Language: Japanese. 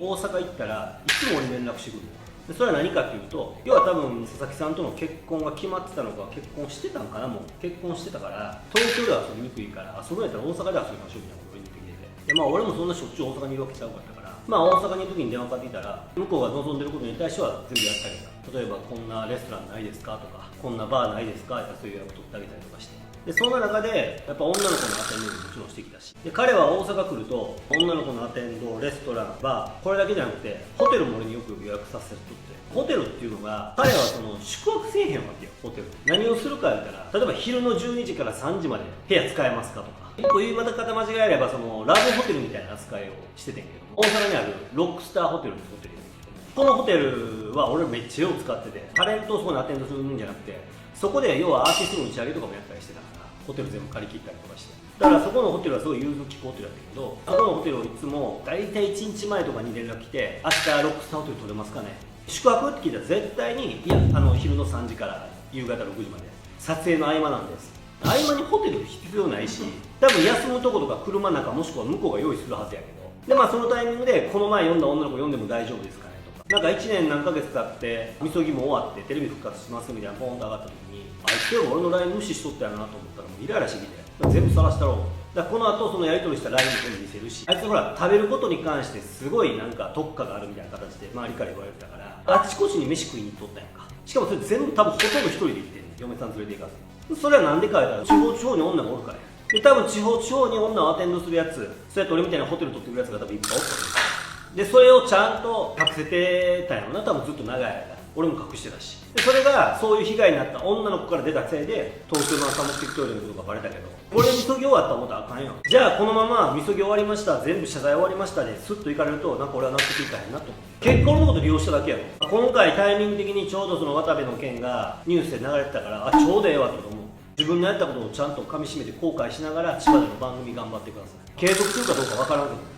大阪行ったらいつも俺に連絡してくるの。でそれは何かっていうと、要は多分佐々木さんとの結婚が決まってたのか、結婚してたんかな、もう結婚してたから東京では遊びにくいから、遊ぶんやったら大阪で遊びましょうみたいなことを言ってきてて、で俺もそんなしょっちゅう大阪にいるわけちゃうかったから、大阪にいる時に電話かかってきたら、向こうが望んでることに対しては全部やってあげた。例えばこんなレストランないですかとか、こんなバーないですかとか、そういう予約取ってあげたりとかして、でそんな中でやっぱ女の子のアテンドももちろんしてきたし、で彼は大阪来ると女の子のアテンド、レストラン、バー、これだけじゃなくてホテルも俺によく予約させてとって、ホテルっていうのが彼はその宿泊せえへんわけよ。ホテル何をするか言ったら、例えば昼の12時から3時まで部屋使えますかとか、一個言い方間違えればそのラブホテルみたいな扱いをしててんけども、大阪にあるロックスターホテルってホテルやねんけど、このホテルは俺めっちゃよく使ってて、タレントをそこにアテンドするんじゃなくて、そこで要はアーティストの打ち上げとかもやったりしてたから、ホテル全部借り切ったりとかして、だからそこのホテルはすごい融通きくホテルだったけど、そこのホテルをいつも大体1日前とかに連絡来て、明日ロックスターホテル取れますかね、宿泊って聞いたら絶対に、いや昼の3時から夕方6時まで撮影の合間なんです。合間にホテル必要ないし、多分休むとことか車の中もしくは向こうが用意するはずやけど、でそのタイミングでこの前読んだ女の子読んでも大丈夫ですかねとか、なんか1年何ヶ月経ってみそぎも終わってテレビ復活しますみたいなポンと上がった時に、あいつより俺の LINE 無視しとったよなと思ったらもうイライラしてきて、全部晒したろう。だからこの後そのやり取りした LINE も全部見せるし、あいつほら食べることに関してすごいなんか特化があるみたいな形で周りから言われてたから、あちこちに飯食いに行っとったやんか。しかもそれ全部多分ほとんど一人で行ってんねん、嫁さん連れて行かず。それはなんでか言ったら地方地方に女がおるからや。で多分地方地方に女をアテンドするやつ、そうやって俺みたいなホテル取ってくるやつが多分いっぱいおったんですよ。でそれをちゃんと隠せてたんやろな、多分ずっと長い間。俺も隠してたし、でそれがそういう被害になった女の子から出たせいで東京の多目的トイレのことがバレたけど、これみそぎ終わったら思ったらあかんよ。じゃあこのままみそぎ終わりました、全部謝罪終わりましたでスッといかれると、なんか俺は納得いかへんなと思う。結婚のこと利用しただけやろ。今回タイミング的にちょうどその渡部の件がニュースで流れてたから、ちょうどええわと思う。自分のやったことをちゃんとかみしめて後悔しながら千葉での番組頑張ってください。継続するかどうかわからんけど